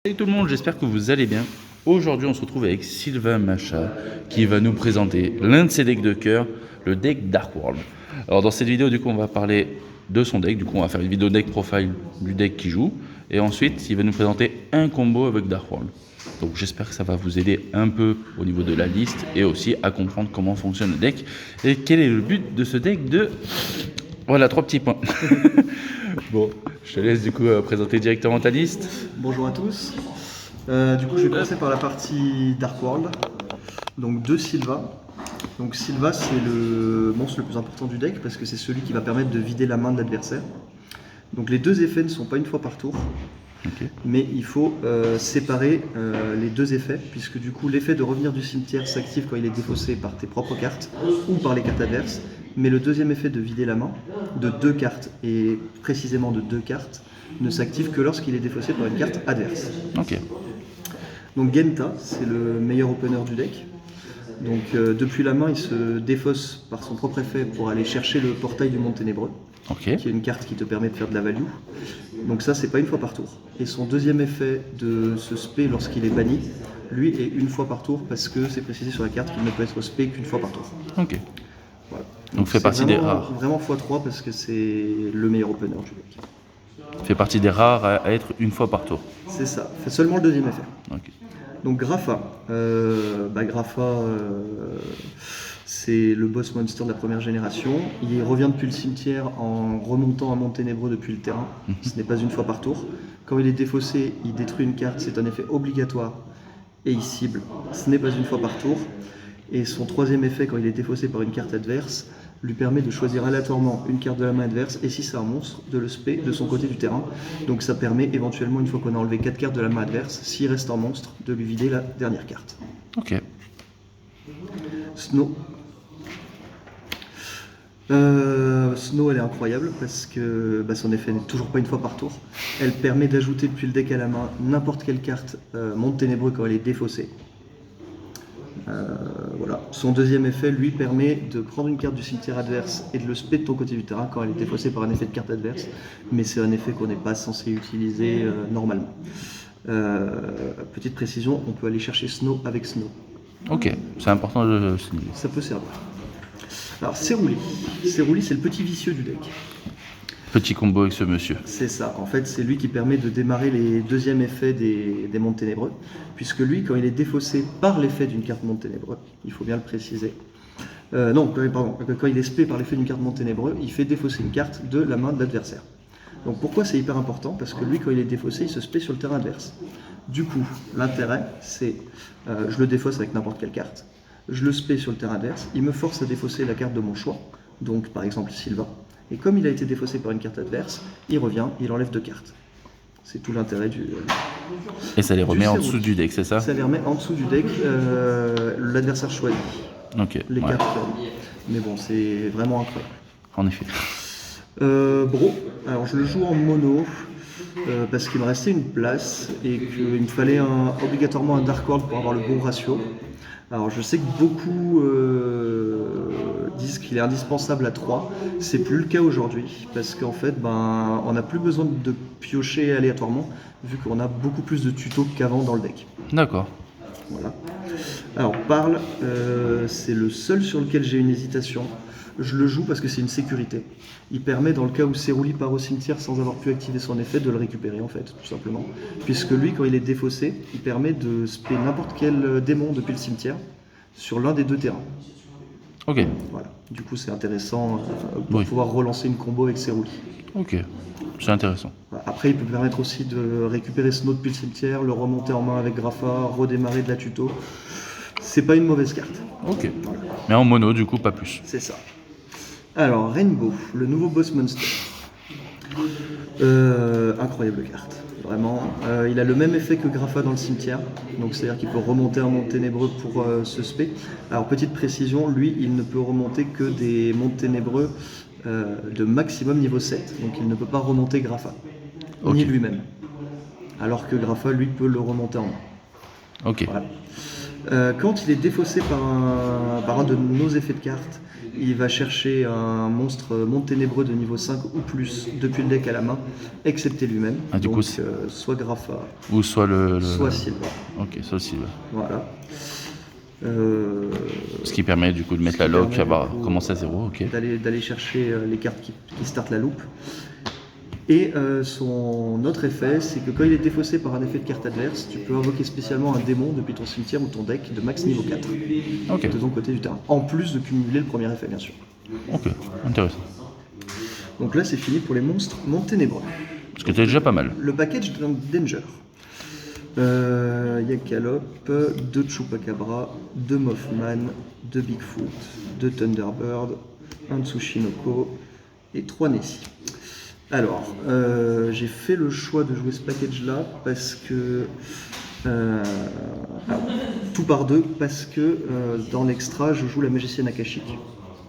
Salut tout le monde, j'espère que vous allez bien. Aujourd'hui, on se retrouve avec Sylvain Macha qui va nous présenter l'un de ses decks de cœur, le deck Dark World. Alors dans cette vidéo, du coup, on va parler de son deck. Du coup, on va faire une vidéo deck profile du deck qu'il joue. Et ensuite, il va nous présenter un combo avec Dark World. Donc j'espère que ça va vous aider un peu au niveau de la liste et aussi à comprendre comment fonctionne le deck et quel est le but de ce deck de... Voilà, 3 petits points. Bon, je te laisse du coup présenter directement ta liste. Bonjour à tous. Du coup, je vais commencer par la partie Dark World. Donc de Sylva. Donc Sylva, c'est le monstre le plus important du deck parce que c'est celui qui va permettre de vider la main de l'adversaire. Donc les deux effets ne sont pas une fois par tour. Okay. Mais il faut séparer les deux effets, puisque du coup l'effet de revenir du cimetière s'active quand il est défaussé par tes propres cartes ou par les cartes adverses, mais le deuxième effet de vider la main de 2 cartes, et précisément de 2 cartes, ne s'active que lorsqu'il est défaussé par une carte adverse. Ok. Donc Genta, c'est le meilleur opener du deck. Donc depuis la main, il se défausse par son propre effet pour aller chercher le portail du monde ténébreux, Okay. qui est une carte qui te permet de faire de la value. Donc ça, c'est pas une fois par tour. Et son deuxième effet de se spé lorsqu'il est banni, lui, est une fois par tour parce que c'est précisé sur la carte qu'il ne peut être spé qu'une fois par tour. Ok. Voilà. Donc fait partie des rares. Vraiment x3 parce que c'est le meilleur opener du deck. Fait partie des rares à être une fois par tour. C'est ça. Fait seulement le deuxième effet. Ok. Donc Grapha. Grapha, c'est le boss monster de la première génération. Il revient depuis le cimetière en remontant un monde ténébreux depuis le terrain. Ce n'est pas une fois par tour. Quand il est défaussé, il détruit une carte, c'est un effet obligatoire et il cible. Ce n'est pas une fois par tour. Et son troisième effet, quand il est défaussé par une carte adverse, lui permet de choisir aléatoirement une carte de la main adverse et si c'est un monstre, de le spé de son côté du terrain. Donc ça permet éventuellement, une fois qu'on a enlevé 4 cartes de la main adverse, s'il reste un monstre, de lui vider la dernière carte. Ok. Snow. Snow, elle est incroyable parce que son effet n'est toujours pas une fois par tour. Elle permet d'ajouter depuis le deck à la main n'importe quelle carte monde ténébreux quand elle est défaussée. Voilà. Son deuxième effet, lui, permet de prendre une carte du cimetière adverse et de le spé de ton côté du terrain quand elle est défaussée par un effet de carte adverse. Mais c'est un effet qu'on n'est pas censé utiliser normalement. Petite précision, on peut aller chercher Snow avec Snow. Ok, c'est important de le signaler. Ça peut servir. Alors, Cerouli. Cerouli, c'est le petit vicieux du deck. Petit combo avec ce monsieur. C'est ça. En fait, c'est lui qui permet de démarrer les deuxièmes effets des mondes ténébreux. Puisque lui, quand il est défaussé par l'effet d'une carte monde ténébreux, il faut bien le préciser. Quand il est spé par l'effet d'une carte monde ténébreux, il fait défausser une carte de la main de l'adversaire. Donc pourquoi c'est hyper important? Parce que lui, quand il est défaussé, il se spé sur le terrain adverse. Du coup, l'intérêt, c'est je le défausse avec n'importe quelle carte. Je le spé sur le terrain adverse, il me force à défausser la carte de mon choix, donc par exemple Sylvain. Et comme il a été défaussé par une carte adverse, il revient, il enlève 2 cartes. C'est tout l'intérêt du... Et ça les remet en dessous du deck, c'est ça? Ça les remet en dessous du deck, l'adversaire choisit. Ok. Les Ouais. cartes. Mais bon, c'est vraiment incroyable. En effet. Bro, alors je le joue en mono. Parce qu'il me restait une place et qu'il me fallait obligatoirement un Dark World pour avoir le bon ratio. Alors je sais que beaucoup disent qu'il est indispensable à 3, c'est plus le cas aujourd'hui parce qu'en fait on n'a plus besoin de piocher aléatoirement vu qu'on a beaucoup plus de tutos qu'avant dans le deck. D'accord. Voilà. Alors Parle, c'est le seul sur lequel j'ai une hésitation. Je le joue parce que c'est une sécurité. Il permet, dans le cas où Cerouli part au cimetière sans avoir pu activer son effet, de le récupérer en fait, tout simplement. Puisque lui, quand il est défaussé, il permet de spé n'importe quel démon depuis le cimetière sur l'un des 2 terrains. Ok. Voilà. Du coup, c'est intéressant pour pouvoir relancer une combo avec Cerouli. Ok. C'est intéressant. Après, il peut permettre aussi de récupérer Snow depuis le cimetière, le remonter en main avec Grapha, redémarrer de la tuto. C'est pas une mauvaise carte. Ok. Mais en mono, du coup, pas plus. C'est ça. Alors, Rainbow, le nouveau boss monster. Incroyable carte, vraiment. Il a le même effet que Grapha dans le cimetière, donc c'est-à-dire qu'il peut remonter un monde ténébreux pour se spé. Alors, petite précision, lui, il ne peut remonter que des mondes ténébreux de maximum niveau 7, donc il ne peut pas remonter Grapha, ni lui-même. Alors que Grapha, lui, peut le remonter en main. Ok. Voilà. Quand il est défaussé par un de nos effets de carte, il va chercher un monstre monde ténébreux de niveau 5 ou plus depuis le deck à la main, excepté lui-même. Ah, du Donc coup, soit Grapha, Ou soit soit Silva. Ok, soit Silva. Voilà. Ce qui permet du coup de mettre la lock, avoir commencé à 0, ok. D'aller chercher les cartes qui startent la loupe. Et son autre effet, c'est que quand il est défaussé par un effet de carte adverse, tu peux invoquer spécialement un démon depuis ton cimetière ou ton deck de max niveau 4 Ok, de ton côté du terrain. En plus de cumuler le premier effet, bien sûr. ok, intéressant. Donc là, c'est fini pour les monstres monde ténébreux. Parce que t'es déjà pas mal. Le package Danger. Yakalope, 2 Chupacabra, 2 Mothman, 2 Bigfoot, 2 Thunderbird, 1 Tsushinoko et 3 Nessie. Alors, j'ai fait le choix de jouer ce package-là parce que... tout par deux, parce que dans l'extra, je joue la magicienne akashique.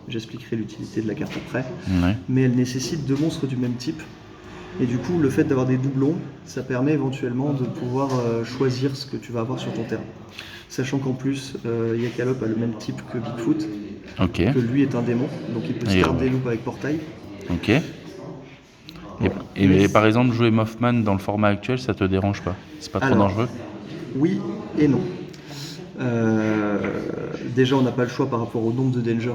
J'expliquerai l'utilité de la carte après. Ouais. Mais elle nécessite 2 monstres du même type. Et du coup, le fait d'avoir des doublons, ça permet éventuellement de pouvoir choisir ce que tu vas avoir sur ton terrain. Sachant qu'en plus, Yakalope a le même type que Bigfoot, Ok, que lui est un démon, donc il peut se Et faire des loupes avec portail. ok. Voilà. Et par exemple, jouer Mothman dans le format actuel, ça te dérange pas? C'est pas trop Alors, dangereux? Oui et non. Déjà, on n'a pas le choix par rapport au nombre de dangers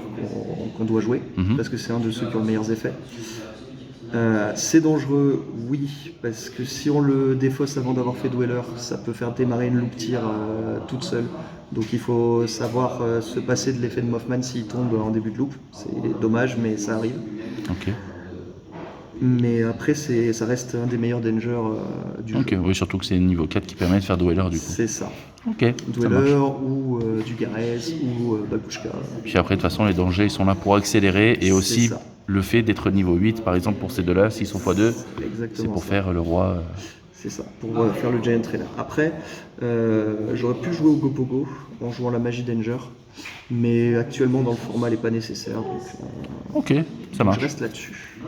qu'on doit jouer, parce que c'est un de ceux qui ont les meilleurs effets. C'est dangereux, oui, parce que si on le défausse avant d'avoir fait Dweller, ça peut faire démarrer une loupe tir toute seule. Donc il faut savoir se passer de l'effet de Mothman s'il tombe en début de loupe. C'est dommage, mais ça arrive. Ok. Mais après, ça reste un des meilleurs dangers du jeu. Ok, oui, surtout que c'est niveau 4 qui permet de faire Dweller du coup. C'est ça. Ok, ça Dweller marche. ou du Garez ou Babushka. Puis après, de toute façon, les dangers, ils sont là pour accélérer et C'est aussi ça. le fait d'être niveau 8, par exemple, pour ces deux-là, s'ils sont x2, c'est Exactement pour ça. faire le roi. C'est ça, pour faire le Giant Trainer. Après, j'aurais pu jouer au Gopogo en jouant la magie Danger, mais actuellement dans le format, elle n'est pas nécessaire. Donc, Ok, ça je marche. reste là-dessus.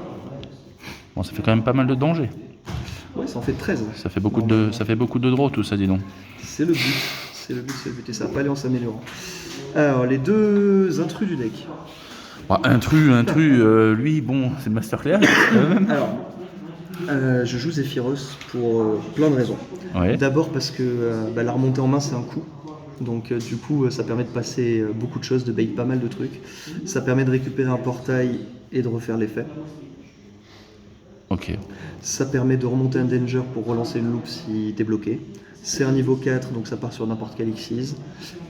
Bon, ça fait quand même pas mal de dangers. Ouais, ça en fait 13. Ça fait beaucoup de draws, tout ça, dis donc. C'est le but. C'est le but. Et ça va pas aller en s'améliorant. Alors, les 2 intrus du deck. Bon, intrus, lui, bon, c'est le masterclass quand même. Alors, je joue Zephyros pour plein de raisons. Ouais. D'abord parce que la remontée en main, c'est un coup. Donc du coup, ça permet de passer beaucoup de choses, de bait pas mal de trucs. Ça permet de récupérer un portail et de refaire l'effet. Ok. Ça permet de remonter un danger pour relancer une loupe si t'es bloqué. C'est un niveau 4, donc ça part sur n'importe quel Xyz.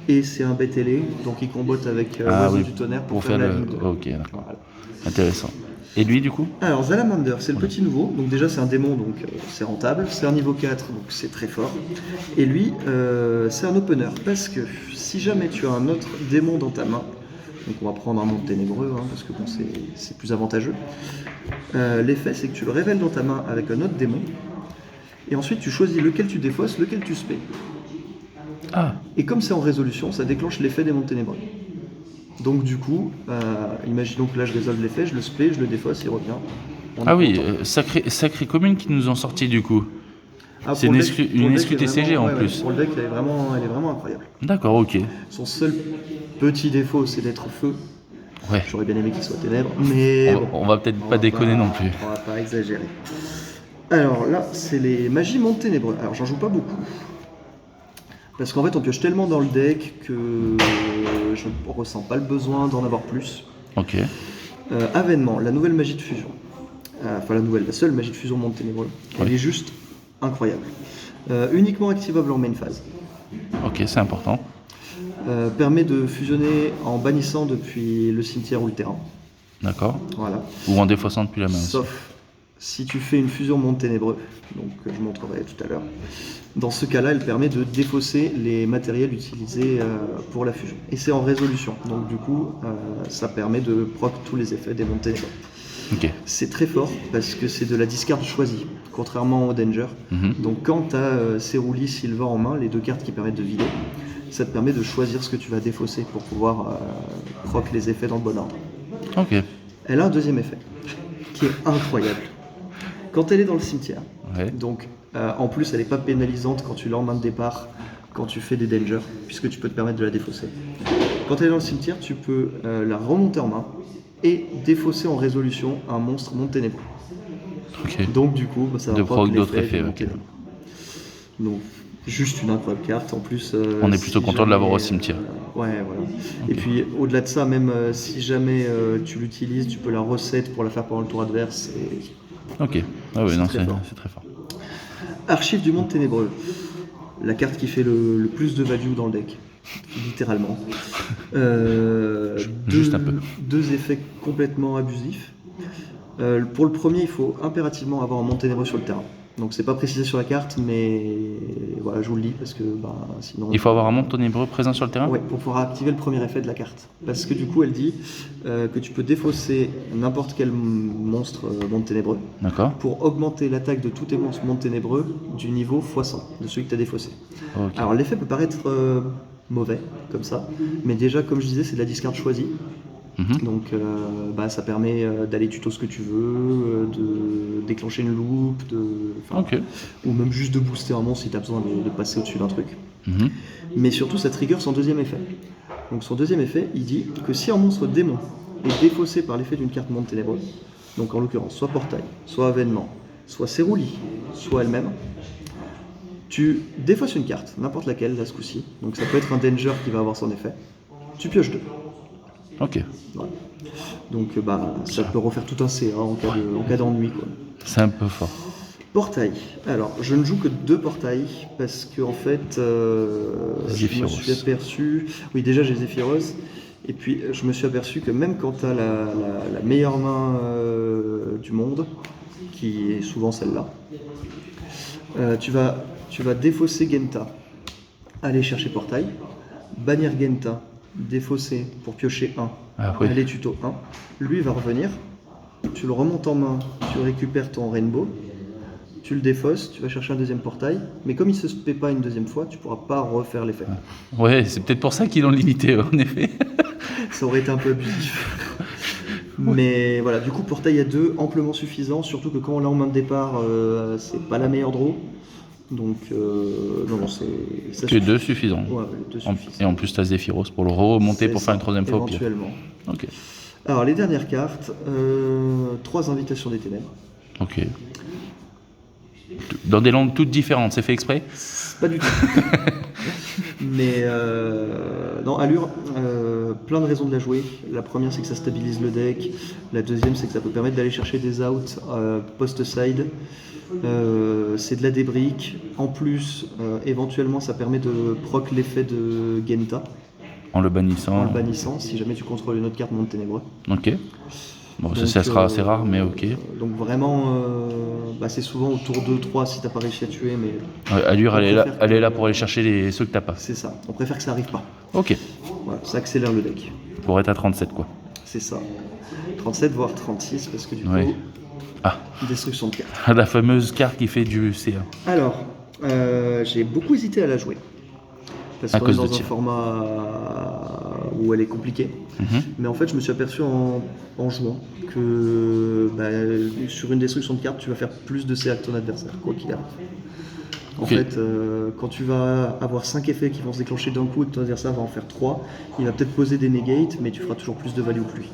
Et c'est un bête ailé, donc il combote avec Oiseau du Tonnerre pour faire la ligne 2. Ok, d'accord. Voilà. Intéressant. Et lui, du coup? Alors Salamander, c'est le petit nouveau, donc déjà c'est un démon, donc c'est rentable. C'est un niveau 4, donc c'est très fort. Et lui, c'est un opener, parce que si jamais tu as un autre démon dans ta main, donc on va prendre un monde ténébreux, parce que bon, c'est plus avantageux. L'effet, c'est que tu le révèles dans ta main avec un autre démon, et ensuite tu choisis lequel tu défausses, lequel tu spé. Ah, Et comme c'est en résolution, ça déclenche l'effet des mondes ténébreux. Donc du coup, imaginons que là je résolve l'effet, je le spé, je le défausse, il revient. On est ah oui, content. sacrée commune qui nous ont sorti du coup. Ah, c'est pour une le deck- exclu- pour une le deck, exclu elle est TCG vraiment- en ouais, ouais, plus. pour le deck, elle est vraiment incroyable. D'accord, ok. Son seul petit défaut, c'est d'être feu. Ouais. J'aurais bien aimé qu'il soit ténèbres, mais bon, On va peut-être pas déconner non plus. On va pas exagérer. Alors là, c'est les magies mondes ténébreux. Alors j'en joue pas beaucoup. Parce qu'en fait, on pioche tellement dans le deck que je ne ressens pas le besoin d'en avoir plus. Ok. Avènement, la nouvelle magie de fusion. La seule magie de fusion monde ténébreux. Elle Ouais. est juste incroyable. Uniquement activable en main phase. Ok, c'est important. Permet de fusionner en bannissant depuis le cimetière ou le terrain. D'accord. Voilà. Ou en défaussant depuis la main aussi. Sauf si tu fais une fusion monde ténébreux, donc que je montrerai tout à l'heure. Dans ce cas-là, elle permet de défausser les matériels utilisés pour la fusion. Et c'est en résolution, donc du coup, ça permet de proc tous les effets des mondes ténébreux. Ok. C'est très fort parce que c'est de la discard choisie, contrairement au Danger. Donc quand tu as Ceruli, Silva en main, les 2 cartes qui permettent de vider, ça te permet de choisir ce que tu vas défausser pour pouvoir proc les effets dans le bon ordre. Ok. Elle a un deuxième effet qui est incroyable. Quand elle est dans le cimetière, Ouais. donc en plus elle n'est pas pénalisante quand tu l'as en main de départ, quand tu fais des dangers, puisque tu peux te permettre de la défausser. Quand elle est dans le cimetière, tu peux la remonter en main et défausser en résolution un monstre monde ténébreux. Ok. Donc du coup, ça va De proc proc d'autres l'effet effets, du monde ok. ténébreux. Donc juste une incroyable carte. En plus, On est plutôt content de l'avoir au jamais, cimetière. Ouais, voilà. Et puis au-delà de ça, même si jamais tu l'utilises, tu peux la reset pour la faire pendant le tour adverse. Et Ok. Ah oui, C'est non, très fort. c'est très fort. Archive du monde ténébreux. La carte qui fait le plus de value dans le deck, littéralement. Juste un peu. Deux effets complètement abusifs. Pour le premier, il faut impérativement avoir un monde ténébreux sur le terrain. Donc c'est pas précisé sur la carte, mais voilà, je vous le dis parce que sinon. Il faut avoir un monde ténébreux présent sur le terrain. Ouais, pour pouvoir activer le premier effet de la carte. Parce que du coup, elle dit que tu peux défausser n'importe quel monstre monde ténébreux D'accord. pour augmenter l'attaque de tous tes monstres monde ténébreux du niveau x100 de celui que tu as défaussé. Ok. Alors l'effet peut paraître mauvais, comme ça, mais déjà, comme je disais, c'est de la discard choisie. Mhm. Donc ça permet d'aller tuto ce que tu veux, de déclencher une loupe, Ok. ou même juste de booster un monstre si tu as besoin de passer au-dessus d'un truc. Mhm. Mais surtout, ça trigger son deuxième effet. Donc son deuxième effet, il dit que si un monstre démon est défaussé par l'effet d'une carte monde ténébreux, donc en l'occurrence soit portail, soit avènement, soit Cérouli, soit elle-même, tu défausses une carte, n'importe laquelle là ce coup-ci, donc ça peut être un danger qui va avoir son effet, tu pioches 2. Ok. Voilà. Donc ça peut refaire tout un C en cas d'ennui, quoi. C'est un peu fort. Portail. Alors, je ne joue que 2 portails parce que en fait, je me suis aperçu. Oui, déjà j'ai Zephyros. Et puis, je me suis aperçu que même quand tu as la meilleure main du monde, qui est souvent celle-là, tu vas défausser Genta, aller chercher portail, bannir Genta, défausser pour piocher 1, oui. aller tuto 1. Lui va revenir, tu le remontes en main, tu récupères ton rainbow. Tu le défausses, tu vas chercher un deuxième portail, mais comme il ne se paie pas une deuxième fois, tu ne pourras pas refaire l'effet. Ouais, c'est peut-être pour ça qu'ils l'ont limité, en effet. Ça aurait été un peu abusif. Mais voilà, du coup, portail à 2, amplement suffisant, surtout que quand on l'a en main de départ, c'est pas la meilleure draw. Donc, non, ça Que 2 suffisant. Ouais, 2 suffisant. Et en plus, tu as Zephyros pour le remonter pour faire une troisième fois au pire. Éventuellement. Ok. Alors, les dernières cartes, 3 invitations des ténèbres. Ok. Dans des langues toutes différentes, c'est fait exprès? Pas du tout. Mais non, allure, plein de raisons de la jouer. La première, c'est que ça stabilise le deck. La deuxième, c'est que ça peut permettre d'aller chercher des outs post-side. C'est de la débrique. En plus, éventuellement, ça permet de proc l'effet de Genta. En le bannissant. En le bannissant, si jamais tu contrôles une autre carte monde ténébreux. Ok. Bon, Donc, ça sera assez rare, mais ok. Donc vraiment, c'est souvent autour de 2-3 si t'as pas réussi à tuer, mais... Allure, elle est là pour aller chercher ceux que t'as pas. C'est ça, on préfère que ça arrive pas. Ok. Voilà, ça accélère le deck. Pour être à 37, quoi. C'est ça. 37 voire 36, parce que du coup, destruction de cartes. La fameuse carte qui fait du C1. Alors, j'ai beaucoup hésité à la jouer. Parce qu'on est dans un format où elle est compliquée. Mais en fait, je me suis aperçu en jouant que sur une destruction de carte, tu vas faire plus de CA que ton adversaire, quoi qu'il arrive. En fait, quand tu vas avoir 5 effets qui vont se déclencher d'un coup et que ton adversaire va en faire 3, il va peut-être poser des negates, mais tu feras toujours plus de value que lui.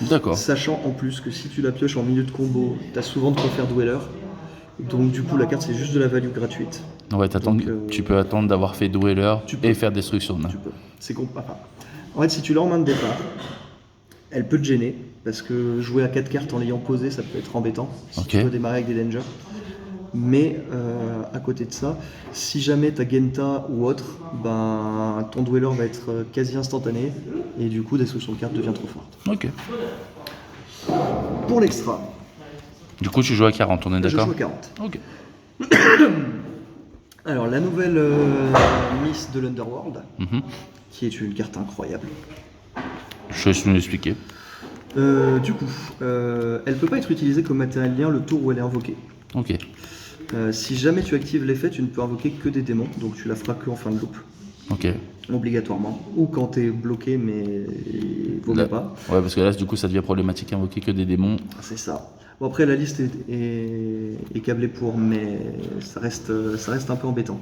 D'accord. Sachant en plus que si tu la pioches en milieu de combo, tu as souvent de quoi faire Dweller. Donc du coup, la carte, c'est juste de la value gratuite. Ouais, tu peux attendre d'avoir fait Dweller et faire destruction de main. Tu peux. C'est en fait, si tu l'as en main de départ, elle peut te gêner, parce que jouer à 4 cartes en l'ayant posé, ça peut être embêtant, si tu veux démarrer avec des dangers. Mais à côté de ça, si jamais tu as Genta ou autre, ton Dweller va être quasi instantané, et du coup, destruction de carte devient trop forte. Ok. Pour l'extra. Du coup, tu joues à 40, on est d'accord? Je joue à 40. Ok. Alors, la nouvelle Miss de l'Underworld, qui est une carte incroyable. Je vais nous l'expliquer. Du coup, elle peut pas être utilisée comme matériel lien le tour où elle est invoquée. Ok. Si jamais tu actives l'effet, tu ne peux invoquer que des démons, donc tu la feras que en fin de loop. Ok. Obligatoirement. Ou quand tu es bloqué, mais il vaut mieux pas. Ouais, parce que là, du coup, ça devient problématique invoquer que des démons. C'est ça. Bon, après, la liste est câblée pour, mais ça reste un peu embêtant.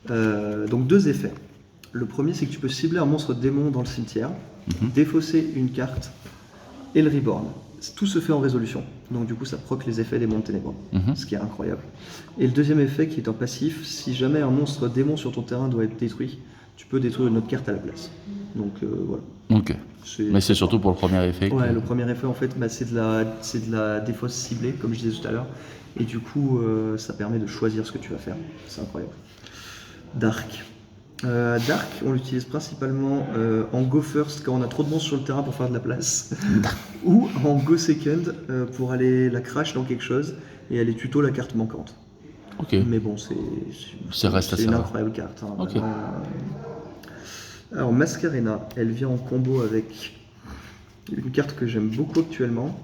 Donc 2 effets. Le premier, c'est que tu peux cibler un monstre démon dans le cimetière, défausser une carte et le reborn. Tout se fait en résolution, donc du coup ça proc les effets des mondes ténébreux, ce qui est incroyable. Et le deuxième effet qui est un passif, si jamais un monstre démon sur ton terrain doit être détruit, tu peux détruire une autre carte à la place. Donc voilà. Ok. Mais c'est surtout pour le premier effet. Ouais, le premier effet en fait, c'est de la défausse ciblée, comme je disais tout à l'heure, et du coup ça permet de choisir ce que tu vas faire. C'est incroyable. Dark. Dark, on l'utilise principalement en go first quand on a trop de monstres sur le terrain pour faire de la place, ou en go second pour aller la crash dans quelque chose et aller tuto la carte manquante. Ok. Mais bon, c'est une incroyable carte. Hein, ok. Alors Masquerena, elle vient en combo avec une carte que j'aime beaucoup actuellement,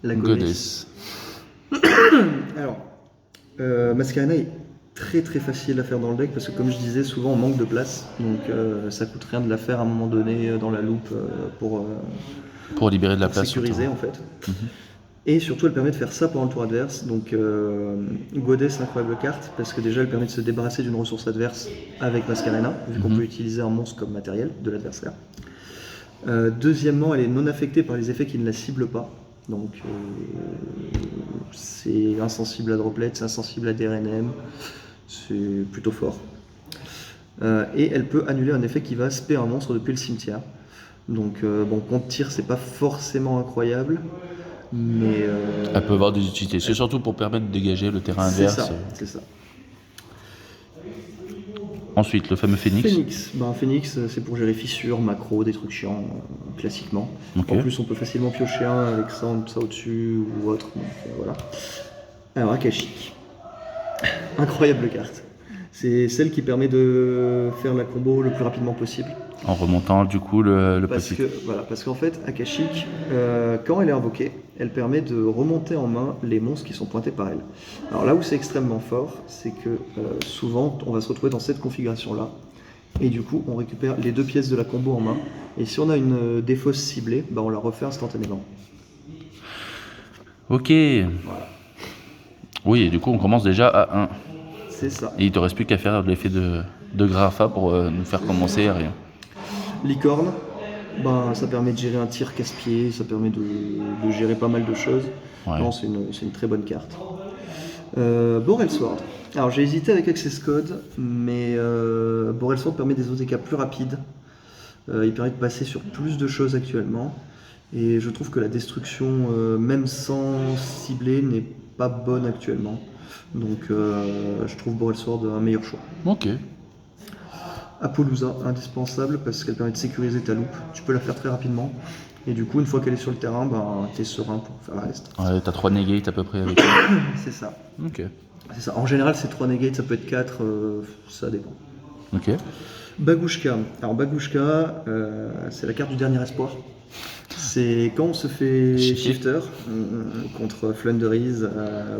la Goddess. Alors, Masquerena est très très facile à faire dans le deck parce que comme je disais souvent on manque de place, donc ça coûte rien de la faire à un moment donné dans la loupe pour libérer de la place, sécuriser en fait. Et surtout elle permet de faire ça pendant le tour adverse, donc Goddess, incroyable carte parce que déjà elle permet de se débarrasser d'une ressource adverse avec Masquerena vu qu'on peut utiliser un monstre comme matériel de l'adversaire. Deuxièmement, elle est non affectée par les effets qui ne la ciblent pas. Donc c'est insensible à Droplet, c'est insensible à DRNM, c'est plutôt fort. Et elle peut annuler un effet qui va spé un monstre depuis le cimetière. Donc bon, contre tir, c'est pas forcément incroyable, mais... elle peut avoir des utilités, c'est surtout pour permettre de dégager le terrain adverse. C'est ça. Ensuite, le fameux Phoenix. Phoenix, c'est pour gérer fissures, macro, des trucs chiants, classiquement. Okay. En plus, on peut facilement piocher un avec ça au-dessus ou autre. Donc, voilà. Alors, Akashic. Incroyable carte. C'est celle qui permet de faire la combo le plus rapidement possible. En remontant du coup le petit. Parce qu'en fait, Akashic, quand elle est invoquée, elle permet de remonter en main les monstres qui sont pointés par elle. Alors là où c'est extrêmement fort, c'est que souvent on va se retrouver dans cette configuration-là, et du coup on récupère les 2 pièces de la combo en main, et si on a une défausse ciblée, on la refait instantanément. Ok. Voilà. Oui, et du coup on commence déjà à 1. C'est ça. Et il te reste plus qu'à faire l'effet de Grafa pour nous faire commencer à rien. Licorne, ça permet de gérer un tir casse-pied, ça permet de gérer pas mal de choses. Ouais. Non, c'est une très bonne carte. Borrelsword. Alors j'ai hésité avec Access Code, mais Borrelsword permet des OTK plus rapides. Il permet de passer sur plus de choses actuellement. Et je trouve que la destruction, même sans cibler, n'est pas bonne actuellement. Donc je trouve Borrelsword un meilleur choix. Ok. Apollousa, indispensable parce qu'elle permet de sécuriser ta loupe. Tu peux la faire très rapidement. Et du coup, une fois qu'elle est sur le terrain, t'es serein pour faire le reste. Ouais, t'as 3 negates à peu près avec elle. C'est ça. Ok. C'est ça. En général, c'est 3 negates, ça peut être 4, ça dépend. Ok. Bagushka. Alors Bagushka, c'est la carte du dernier espoir. C'est quand on se fait shifter contre Flunderies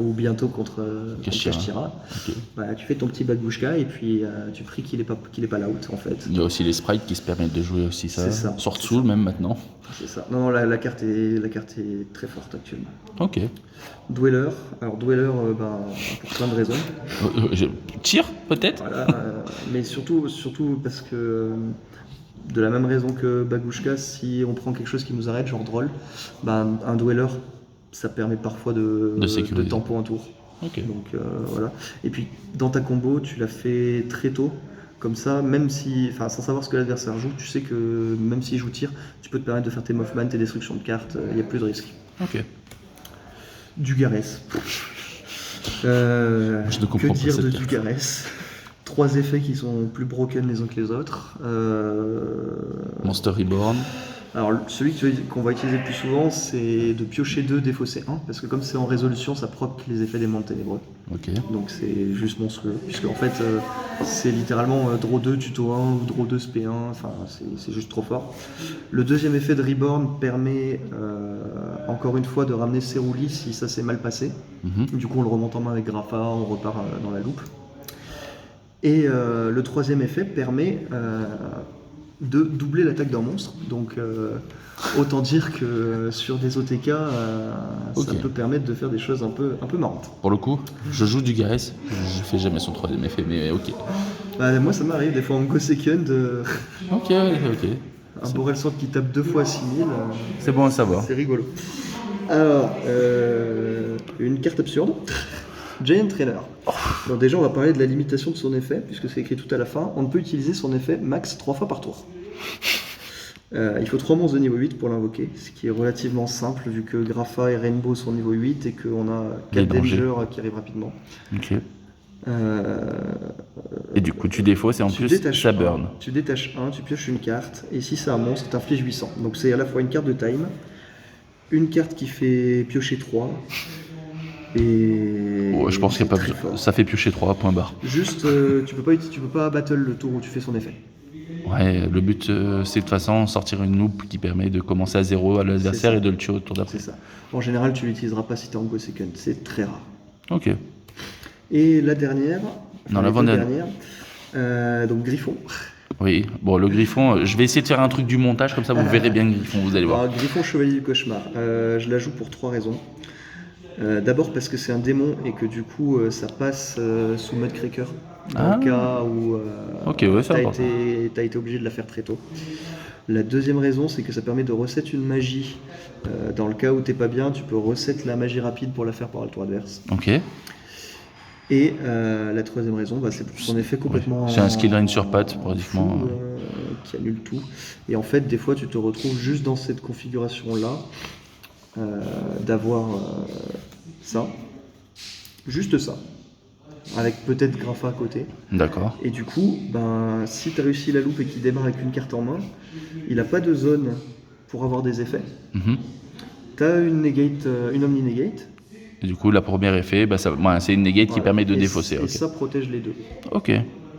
ou bientôt contre Kashtira. Okay. Tu fais ton petit Bagushka et puis tu pries qu'il est pas l'out en fait. Il y a aussi les sprites qui se permettent de jouer aussi ça. Sword Soul même maintenant. C'est ça. Non, la carte est très forte actuellement. Ok. Dweller. Alors Dweller, pour plein de raisons. Tire peut-être. Voilà, mais surtout parce que de la même raison que Bagushka, si on prend quelque chose qui nous arrête, genre Droll, un Dweller, ça permet parfois de tempo un tour. Okay. Donc voilà. Et puis dans ta combo, tu l'as fait très tôt. Comme ça, même si, sans savoir ce que l'adversaire joue, tu sais que même s'il joue tir, tu peux te permettre de faire tes movements, tes destructions de cartes, il n'y a plus de risque. Ok. Dugares. Je ne comprends que dire pas de cette carte. Dugares? 3 effets qui sont plus broken les uns que les autres. Monster Reborn. Alors celui qu'on va utiliser le plus souvent, c'est de piocher 2, défausser 1, parce que comme c'est en résolution, ça proc les effets des mondes ténébreux. Ok. Donc c'est juste monstrueux, puisque en fait c'est littéralement draw 2, tuto 1 ou draw 2, sp 1, enfin c'est juste trop fort. Le deuxième effet de Reborn permet encore une fois de ramener Ceruli si ça s'est mal passé. Du coup on le remonte en main avec Grafa, on repart dans la loupe. Et le troisième effet permet de doubler l'attaque d'un monstre. Donc autant dire que sur des OTK, ça Ok. peut permettre de faire des choses un peu marrantes. Pour le coup, je joue du Gareth, je fais jamais son troisième effet, mais ok. Bah, moi ça m'arrive des fois en Go Second, Ok, ok. un Borrelsword qui tape 2 fois 6000, C'est bon à savoir. c'est rigolo. Alors, une carte absurde. Giant Trainer. Donc déjà, on va parler de la limitation de son effet, puisque c'est écrit tout à la fin. On ne peut utiliser son effet max 3 fois par tour. Il faut 3 monstres de niveau 8 pour l'invoquer, ce qui est relativement simple, vu que Grapha et Rainbow sont niveau 8 et qu'on a 4 dangers. dangers qui arrivent rapidement. Ok. Euh, Et du coup, tu défausses et en tu plus, détaches ça un, burn. Tu détaches un, tu pioches une carte, et si c'est un monstre, t'infliges 800. Donc c'est à la fois une carte de time, une carte qui fait piocher 3, et Ouais, je pense qu'il n'y a pas c'est très besoin. fort. Ça fait piocher 3 points barre. Juste, tu peux pas battle le tour où tu fais son effet. Ouais, le but, c'est de toute façon sortir une loupe qui permet de commencer à 0 à l'adversaire ça. et de le tuer au tour d'après. C'est ça. En général, tu l'utiliseras pas si t'es en Go Second, c'est très rare. Ok. Et la dernière, Non, les deux l'avant-dernière. dernières, donc Griffon. Oui, bon, le griffon, je vais essayer de faire un truc du montage, comme ça vous verrez bien le griffon, vous allez voir. Alors, Griffon Chevalier du Cauchemar, je la joue pour 3 raisons. D'abord parce que c'est un démon et que du coup ça passe sous Mudcracker dans le cas où Ok, ouais, ça va. t'as été obligé de la faire très tôt. La deuxième raison, c'est que ça permet de reset une magie. Dans le cas où t'es pas bien, tu peux reset la magie rapide pour la faire par le tour adverse. Ok. Et la troisième raison, bah, c'est pour son effet complètement. C'est un skill drain sur patte, pratiquement. fou, qui annule tout. Et en fait, des fois, tu te retrouves juste dans cette configuration-là, d'avoir ça, juste ça, avec peut-être Grapha à côté. D'accord. Et du coup, ben, si tu as réussi la loupe et qu'il démarre avec une carte en main, il n'a pas de zone pour avoir des effets. Mhm. Tu as une negate, une Omni Negate. Et du coup, la première effet, bah, c'est une negate qui Voilà. permet de Et défausser. Et Ok. ça protège les deux. Ok.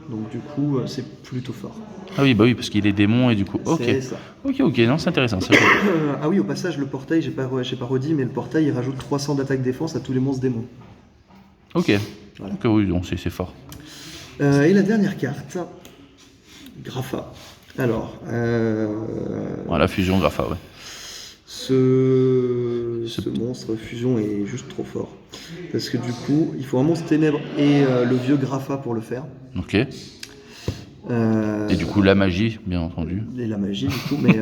Donc du coup, c'est plutôt fort. Ah oui, bah oui, parce qu'il est démon et du coup. Ok. C'est ça. Ok, non, c'est intéressant. C'est cool. Ah oui, au passage, le portail, j'ai pas redit, mais le portail, il rajoute 300 d'attaque défense à tous les monstres démons. Ok. Voilà. Ok, oui, donc c'est fort. Et la dernière carte, Grapha. Alors, Voilà, fusion Grapha, ouais. ce monstre fusion est juste trop fort. Parce que du coup, il faut un monstre ténèbres et le vieux Grapha pour le faire. Ok. Et du coup, la magie, bien entendu. Et la magie, du coup, mais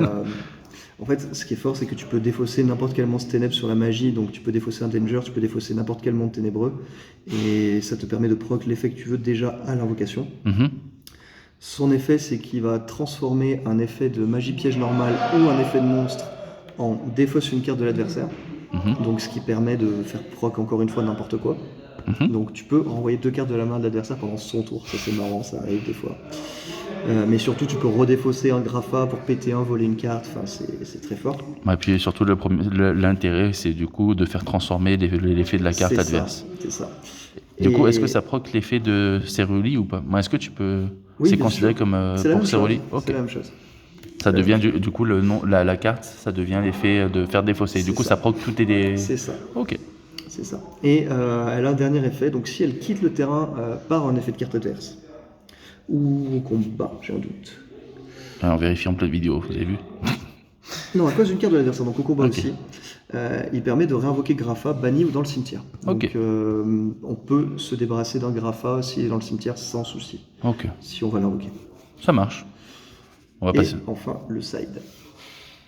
en fait, ce qui est fort, c'est que tu peux défausser n'importe quel monstre ténèbre sur la magie. Donc, tu peux défausser un danger, tu peux défausser n'importe quel monstre ténébreux. Et ça te permet de proc l'effet que tu veux déjà à l'invocation. Mhm. Son effet, c'est qu'il va transformer un effet de magie piège normale ou un effet de monstre en défausse une carte de l'adversaire. Donc ce qui permet de faire proc encore une fois n'importe quoi. Donc tu peux renvoyer 2 cartes de la main de l'adversaire pendant son tour. Ça c'est marrant, ça arrive des fois. Mais surtout tu peux redéfausser un Grapha pour péter un, voler une carte. Enfin c'est très fort. Et puis surtout, l'intérêt, c'est du coup de faire transformer l'effet de la carte C'est adverse. C'est ça. Du coup, Et est-ce que ça proc l'effet de Ceruli ou pas? Est-ce que tu peux. Oui, c'est bien considéré sûr. comme c'est la pour même Ceruli? chose. Ok. C'est la même chose. Ça devient du coup le nom, la carte, ça devient l'effet de faire défausser. Du C'est coup, ça. ça proc toutes les. C'est ça. Ok. C'est ça. Et elle a un dernier effet. Donc si elle quitte le terrain par un effet de carte adverse ou au combat, j'ai un doute. En vérifiant plein de vidéos, vous avez vu? Non, à cause d'une carte de l'adversaire, donc au combat Ok. aussi. Il permet de réinvoquer Grapha banni ou dans le cimetière. Donc Ok. on peut se débarrasser d'un Grapha s'il est dans le cimetière sans souci, Ok. si on va l'invoquer. Ça marche. On va Et passer. enfin, le side.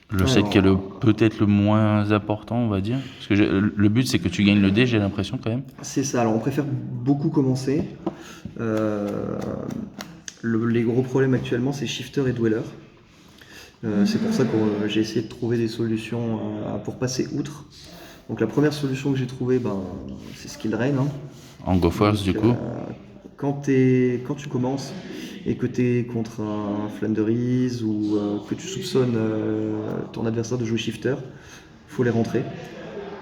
Le set qui est peut-être le moins important, on va dire. Parce que le but, c'est que tu gagnes le dé, j'ai l'impression quand même. C'est ça, alors on préfère beaucoup commencer. Les gros problèmes actuellement, c'est Shifter et Dweller. C'est pour ça que j'ai essayé de trouver des solutions pour passer outre. Donc la première solution que j'ai trouvée, c'est Skill Drain. Hein. En Go First, du coup. Quand tu commences et que tu es contre un Flanderies ou que tu soupçonnes ton adversaire de jouer Shifter, faut les rentrer.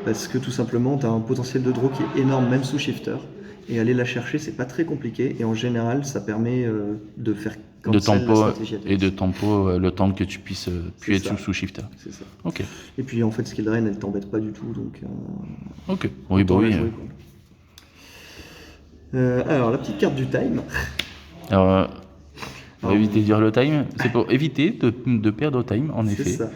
Parce que tout simplement, tu as un potentiel de draw qui est énorme, même sous Shifter. Et aller la chercher, c'est pas très compliqué. Et en général, ça permet de faire De cancel la tempo stratégie adverse. et de tempo le temps que tu puisses puis C'est être ça. sous Shifter. C'est ça. Ok. Et puis en fait, Skill Drain, elle t'embête pas du tout. Donc, Ok. Oui, bah autant la oui. jouer, quoi. Alors, la petite carte du time. Alors, Pour éviter de dire le time, c'est pour éviter de perdre au time, en C'est effet. ça.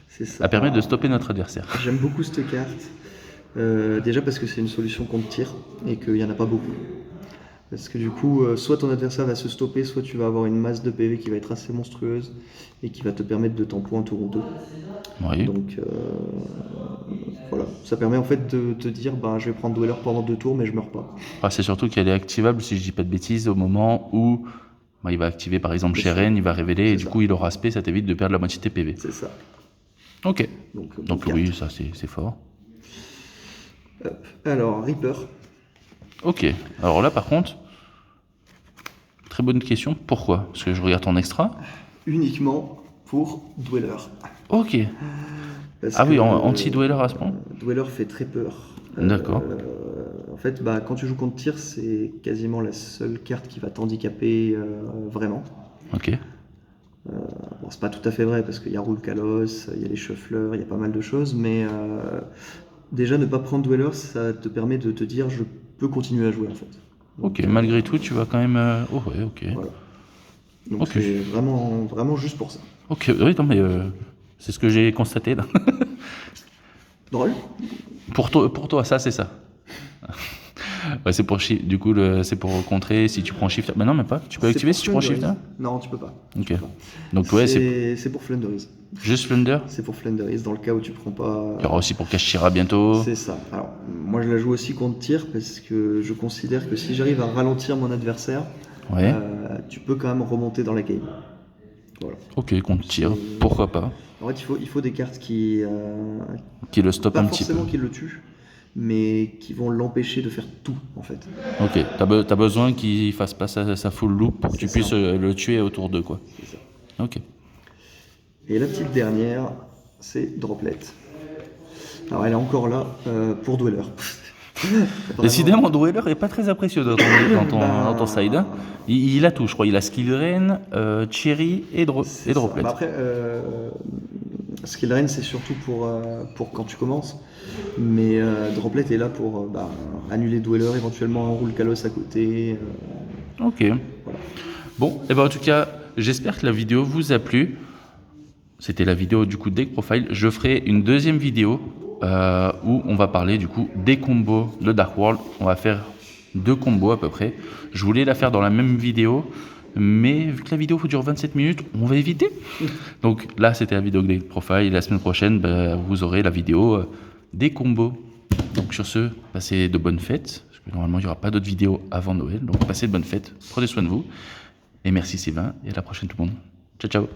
C'est ça. Ça permet de stopper notre adversaire. J'aime beaucoup cette carte. Déjà parce que c'est une solution contre tir et qu'il n'y en a pas beaucoup. Parce que du coup, soit ton adversaire va se stopper, soit tu vas avoir une masse de PV qui va être assez monstrueuse et qui va te permettre de tempo un tour ou deux. Oui. Donc voilà, ça permet en fait de te dire bah, je vais prendre Dweller pendant 2 tours mais je meurs pas. Ah, c'est surtout qu'elle est activable, si je dis pas de bêtises, au moment où il va activer par exemple Sheren, il va révéler et du coup il aura spé, ça t'évite de perdre la moitié de tes PV. C'est ça. Ok. Donc Donc oui, ça c'est fort. Hop. Alors, Reaper. Ok. Alors là par contre, très bonne question. Pourquoi? Parce que je regarde ton extra. Uniquement pour Dweller. Ok. Parce Ah oui, que, anti-dweller à ce point. Dweller fait très peur. D'accord. En fait, bah, quand tu joues contre tir, c'est quasiment la seule carte qui va t'handicaper vraiment. Ok. Bon, c'est pas tout à fait vrai parce qu'il y a Rule Kalos, il y a les shufflers, il y a pas mal de choses, mais déjà ne pas prendre Dweller, ça te permet de te dire je peux continuer à jouer en fait. Donc, Ok, malgré tout, tu vas quand même. Oh ouais, ok. voilà. Donc Ok. c'est vraiment juste pour ça. Ok, oui, non, mais c'est ce que j'ai constaté là. Drôle. Pour toi, ça, c'est ça. Ouais, c'est pour du coup, c'est pour contrer si tu prends shift. Mais non, mais pas. Tu peux activer si tu prends shift. Non, tu peux pas. Ok. Donc ouais, c'est pour Flunderis. juste Flunder. C'est pour Flunderis dans le cas où tu prends pas. Il y aura aussi pour Kashira bientôt. C'est ça. Alors, moi je la joue aussi contre tir parce que je considère que si j'arrive à ralentir mon adversaire, Ouais. tu peux quand même remonter dans la game. Voilà. Ok, contre tir. Pourquoi pas. En fait, il faut des cartes qui le stoppent pas un petit peu. forcément qui le tuent, mais qui vont l'empêcher de faire tout en fait. Ok, t'as besoin qu'il fasse pas sa full loop pour que tu C'est puisses ça. le tuer autour d'eux, quoi. C'est ça. Ok. Et la petite dernière, c'est Droplet. Alors elle est encore là pour Dweller. Décidément, Dweller est pas très impressionnant dans ton side. Hein. Il a tout, je crois. Il a Skill Rain, Cherry et Droplet. Bah après, Skill Rain c'est surtout pour quand tu commences, mais Droplet est là pour annuler Dweller, éventuellement un Rule Kalos à côté. Ok. Voilà. Bon, et ben en tout cas, j'espère que la vidéo vous a plu. C'était la vidéo du coup Deck Profile. Je ferai une deuxième vidéo où on va parler du coup des combos de Dark World. On va faire 2 combos à peu près. Je voulais la faire dans la même vidéo, mais vu que la vidéo dure 27 minutes, on va éviter. Donc là, c'était la vidéo Deck Profile. La semaine prochaine, vous aurez la vidéo des combos. Donc sur ce, passez de bonnes fêtes. Parce que normalement, il n'y aura pas d'autres vidéos avant Noël. Donc passez de bonnes fêtes. Prenez soin de vous. Et merci Sylvain. Et à la prochaine tout le monde. Ciao, ciao.